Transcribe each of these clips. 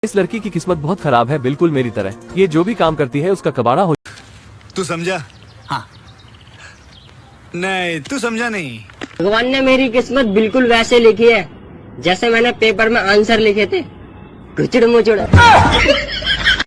इस लड़की की किस्मत बहुत खराब है, बिल्कुल मेरी तरह। ये जो भी काम करती है उसका कबाड़ा हो। तू समझा? हाँ। नहीं, तू समझा नहीं। भगवान ने मेरी किस्मत बिल्कुल वैसे लिखी है जैसे मैंने पेपर में आंसर लिखे थे। गुचड़ मुचड़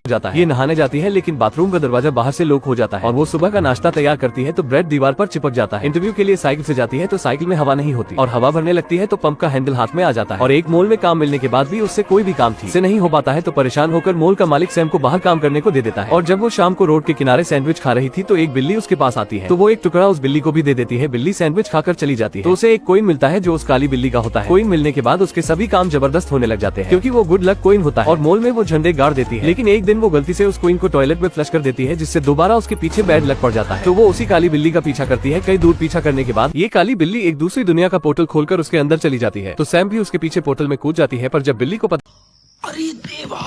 जाता है। ये नहाने जाती है लेकिन बाथरूम का दरवाजा बाहर से लॉक हो जाता है और वो सुबह का नाश्ता तैयार करती है तो ब्रेड दीवार पर चिपक जाता है। इंटरव्यू के लिए साइकिल से जाती है तो साइकिल में हवा नहीं होती और हवा भरने लगती है तो पंप का हैंडल हाथ में आ जाता है। और एक मॉल में काम मिलने के बाद भी उससे कोई भी काम ठीक से नहीं हो पाता है तो परेशान होकर मॉल का मालिक सैम को बाहर काम करने को दे देता है। और जब वो शाम को रोड के किनारे सैंडविच खा रही थी तो एक बिल्ली उसके पास आती है तो वो एक टुकड़ा उस बिल्ली को भी दे देती है। बिल्ली सैंडविच खाकर चली जाती है तो उसे एक कॉइन मिलता है जो उस काली बिल्ली का होता है। कॉइन मिलने के बाद उसके सभी काम जबरदस्त होने लग जाते हैं क्योंकि वो गुड लक कॉइन होता है और मॉल में वो झंडे गाड़ देती है। लेकिन एक दिन वो गलती से उस कॉइन को टॉयलेट में फ्लश कर देती है जिससे दोबारा उसके पीछे बैड लक पड़ जाता है। तो वो उसी काली बिल्ली का पीछा करती है। कई दूर पीछा करने के बाद ये काली बिल्ली एक दूसरी दुनिया का पोर्टल खोलकर उसके अंदर चली जाती है तो सैम भी उसके पीछे पोर्टल में कूद जाती है। पर जब बिल्ली को अरे देवा,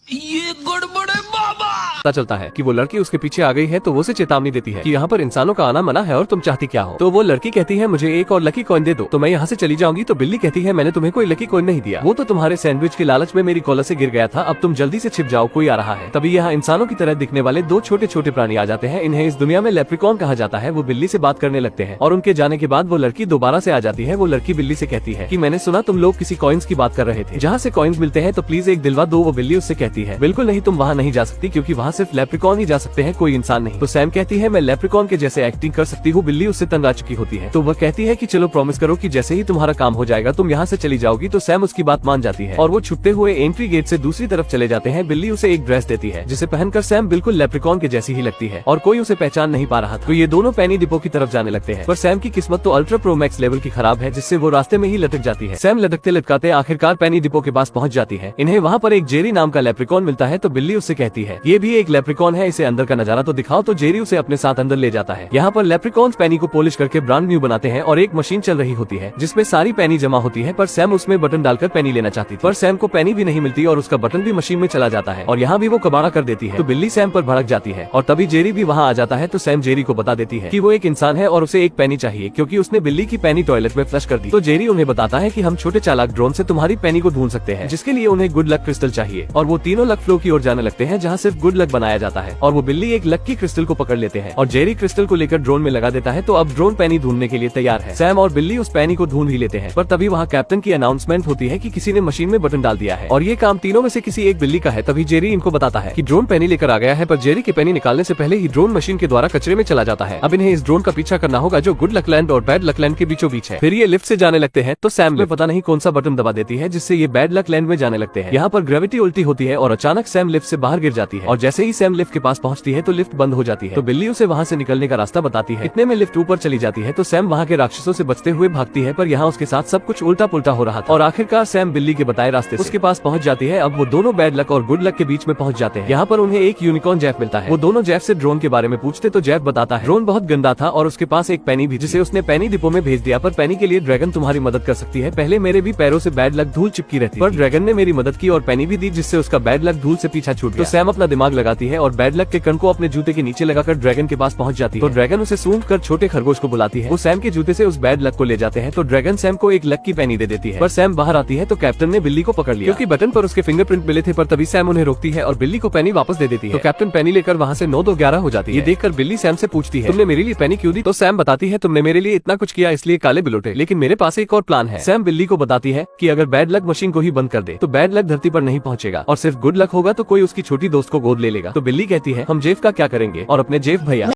ये गड़बड़ है बाबा। पता चलता है कि वो लड़की उसके पीछे आ गई है तो वो उसे चेतावनी देती है कि यहाँ पर इंसानों का आना मना है और तुम चाहती क्या हो। तो वो लड़की कहती है मुझे एक और लकी कॉइन दे दो तो मैं यहाँ से चली जाऊंगी। तो बिल्ली कहती है मैंने तुम्हें कोई लकी कॉइन नहीं दिया, वो तो तुम्हारे सैंडविच के लालच में मेरी कॉलर से गिर गया था। अब तुम जल्दी से छिप जाओ, कोई आ रहा है। तभी यहाँ इंसानों की तरह दिखने वाले दो छोटे छोटे प्राणी आ जाते हैं। इन्हें इस दुनिया में लेप्रिकॉन कहा जाता है। वो बिल्ली से बात करने लगते हैं और उनके जाने के बाद वो लड़की दोबारा से आ जाती है। वो लड़की बिल्ली से कहती है कि मैंने सुना तुम लोग किसी कॉइन्स की बात कर रहे थे, जहाँ से कॉइन्स मिलते हैं तो प्लीज एक दिलवा दो। वो बिल्ली उससे कहती है बिल्कुल नहीं, तुम वहाँ नहीं जा सकती क्योंकि वहाँ सिर्फ लेप्रिकॉन ही जा सकते हैं, कोई इंसान नहीं। तो सैम कहती है मैं लेप्रिकॉन के जैसे एक्टिंग कर सकती हूँ। बिल्ली उससे तंग आ चुकी होती है तो वह कहती है कि चलो प्रॉमिस करो कि जैसे ही तुम्हारा काम हो जाएगा तुम यहाँ से चली जाओगी। तो सैम उसकी बात मान जाती है और वो छुपते हुए एंट्री गेट से दूसरी तरफ चले जाते हैं। बिल्ली उसे एक ड्रेस देती है जिसे पहनकर सैम बिल्कुल लेप्रिकॉन के जैसी ही लगती है और कोई उसे पहचान नहीं पा रहा था। तो ये दोनों पेनी डिपो की तरफ जाने लगते हैं पर सैम की किस्मत तो अल्ट्रा प्रो मैक्स लेवल की खराब है जिससे वो रास्ते में ही लटक जाती है। सैम लटकते लटकाते आखिरकार पेनी डिपो के पास पहुँच जाती है। इन्हें वहाँ पर एक जेरी नाम का लेप्रिकॉन मिलता है तो बिल्ली उससे कहती है ये भी एक लेप्रिकॉन है, इसे अंदर का नजारा तो दिखाओ। तो जेरी उसे अपने साथ अंदर ले जाता है। यहाँ पर लेप्रिकॉन्स पेनी को पॉलिश करके ब्रांड न्यू बनाते हैं और एक मशीन चल रही होती है जिसमें सारी पेनी जमा होती है। पर सैम उसमें बटन डालकर पेनी लेना चाहती पर सैम को पेनी भी नहीं मिलती और उसका बटन भी मशीन में चला जाता है और यहाँ भी वो कबाड़ा कर देती है। तो बिल्ली सैम पर भड़क जाती है और तभी जेरी भी वहाँ आ जाता है। तो सैम जेरी को बता देती है कि वो एक इंसान है और उसे एक पेनी चाहिए क्योंकि उसने बिल्ली की पेनी टॉयलेट में फ्लश कर दी। तो जेरी उन्हें बताता है कि हम छोटे चालाक ड्रोन से तुम्हारी पेनी को ढूंढ सकते हैं जिसके लिए उन्हें गुड लक क्रिस्टल चाहिए। और वो तीनों लक फ्लो की ओर जाने लगते हैं जहाँ सिर्फ गुड लक बनाया जाता है और वो बिल्ली एक लक की क्रिस्टल को पकड़ लेते हैं और जेरी क्रिस्टल को लेकर ड्रोन में लगा देता है। तो अब ड्रोन पेनी ढूंढने के लिए तैयार है। सैम और बिल्ली उस पेनी को ढूंढ ही लेते हैं पर तभी वहाँ कैप्टन की अनाउंसमेंट होती है कि किसी ने मशीन में बटन डाल दिया है और ये काम तीनों में से किसी एक बिल्ली का है। तभी जेरी इनको बताता है कि ड्रोन पेनी लेकर आ गया है पर जेरी की पेनी निकालने से पहले ही ड्रोन मशीन के द्वारा कचरे में चला जाता है। अब इन्हें इस ड्रोन का पीछा करना होगा जो गुड लक लैंड और बैड लक लैंड के बीचों बीच है। फिर ये लिफ्ट से जाने लगते हैं तो सैम में पता नहीं कौन सा बटन दबा देती है जिससे ये बैड लक लैंड में जाने लगते हैं। यहाँ पर ग्रेविटी उल्टी होती है और अचानक सैम लिफ्ट से बाहर गिर जाती है और जैसे ही सैम लिफ्ट के पास पहुँचती है तो लिफ्ट बंद हो जाती है। तो बिल्ली उसे वहाँ से निकलने का रास्ता बताती है। इतने में लिफ्ट ऊपर चली जाती है तो सैम वहाँ के राक्षसों से बचते हुए भागती है पर यहाँ उसके साथ सब कुछ उल्टा पुल्टा हो रहा था और आखिरकार सैम बिल्ली के बताए रास्ते उसके पास पहुँच जाती है। अब वो दोनों बैड लक और गुड लक के बीच में पहुँच जाते हैं। यहाँ पर उन्हें एक यूनिकॉर्न जैफ मिलता है। वो दोनों जैफ से ड्रोन के बारे में पूछते तो जैफ बताता है ड्रोन बहुत गंदा था और उसके पास एक पेनी भी जिसे उसने पेनी डिपो में भेज दिया पर पेनी के लिए ड्रैगन तुम्हारी मदद कर सकती है। पहले मेरे भी पैरों से बैड लक धूल चिपकी रहती पर ड्रैगन ने मेरी मदद की और पेनी भी दी जिससे उसका बैड लक धूल से पीछा छूट गया। तो सैम अपना दिमाग लगाती है और बैड लक के कण को अपने जूते के नीचे लगाकर ड्रैगन के पास पहुँच जाती है। तो ड्रैगन उसे सूंघ कर छोटे खरगोश को बुलाती है। वो सैम के जूते से उस बैड लक को ले जाते हैं तो ड्रैगन सैम को एक लक की पेनी दे देती है। पर सैम बाहर आती है तो कैप्टन ने बिल्ली को पकड़ लिया क्योंकि बटन पर उसके फिंगरप्रिंट मिले थे। पर तभी सैम उन्हें रोकती है और बिल्ली को पेनी वापस दे देती है। तो कैप्टन पेनी लेकर वहाँ से 9-2-11 हो जाती है। ये देखकर बिल्ली सैम से पूछती है तुमने मेरे लिए पेनी क्यों दी? तो सैम बताती है तुमने मेरे लिए इतना कुछ किया इसलिए काले बिलोटे, लेकिन मेरे पास एक और प्लान है। सैम बिल्ली को बताती है कि अगर बैड लक मशीन को ही बंद कर दे तो बैड लक धरती पर नहीं पहुँचेगा और सिर्फ गुड लक होगा तो कोई उसकी छोटी दोस्त को गोद ले लेगा। तो बिल्ली कहती है हम जेफ का क्या करेंगे और अपने जेफ भैया।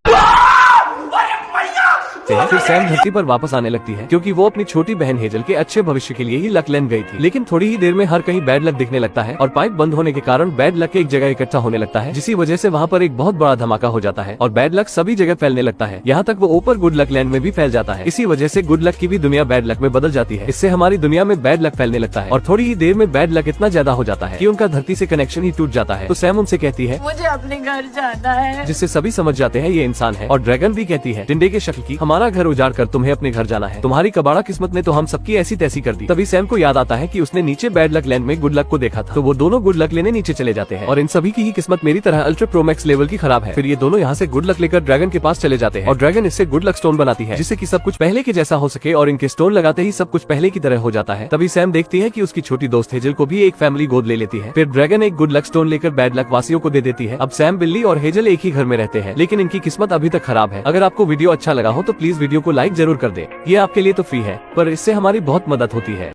फिर सैम धरती पर वापस आने लगती है क्योंकि वो अपनी छोटी बहन हेजल के अच्छे भविष्य के लिए ही लक लैंड गई थी। लेकिन थोड़ी ही देर में हर कहीं बैड लक दिखने लगता है और पाइप बंद होने के कारण बैड लक एक जगह इकट्ठा होने लगता है जिसकी वजह से वहाँ पर एक बहुत बड़ा धमाका हो जाता है और बैड लक सभी जगह फैलने लगता है। यहाँ तक वो ऊपर गुड लक लैंड में भी फैल जाता है। इसी वजह से गुड लक की भी दुनिया बैड लक में बदल जाती है। इससे हमारी दुनिया में बैड लक फैलने लगता है और थोड़ी ही देर में बैड लक इतना ज्यादा हो जाता है कि उनका धरती से कनेक्शन ही टूट जाता है। तो सैम उनसे कहती है मुझे अपने घर जाना है, जिससे सभी समझ जाते हैं ये इंसान है। और ड्रैगन भी कहती है टिंडे के शक्ल की हमारी हमारा घर उजाड़ कर तुम्हें अपने घर जाना है। तुम्हारी कबाड़ा किस्मत ने तो हम सबकी ऐसी तैसी कर दी। तभी सैम को याद आता है कि उसने नीचे बैड लक लैंड में गुड लक को देखा था। तो वो दोनों गुड लक लेने नीचे चले जाते हैं और इन सभी की ही किस्मत मेरी तरह अल्ट्रा प्रो मैक्स लेवल की खराब है। फिर ये दोनों यहाँ से गुड लक लेकर ड्रैगन के पास चले जाते हैं और ड्रैगन इससे गुड लक स्टोन बनाती है, जिससे कि सब कुछ पहले के जैसा हो सके और इनके स्टोन लगाते ही सब कुछ पहले की तरह हो जाता है। तभी सैम देखती है कि उसकी छोटी दोस्त हेजल को भी एक फैमिली गोद ले लेती है। फिर ड्रैगन एक गुड लक स्टोन लेकर बैड लक वासियों को दे देती है। अब सैम, बिल्ली और हेजल एक ही घर में रहते हैं, लेकिन इनकी किस्मत अभी तक खराब है। अगर आपको वीडियो अच्छा लगा हो तो प्लीज वीडियो को लाइक जरूर कर दे। ये आपके लिए तो फ्री है, पर इससे हमारी बहुत मदद होती है।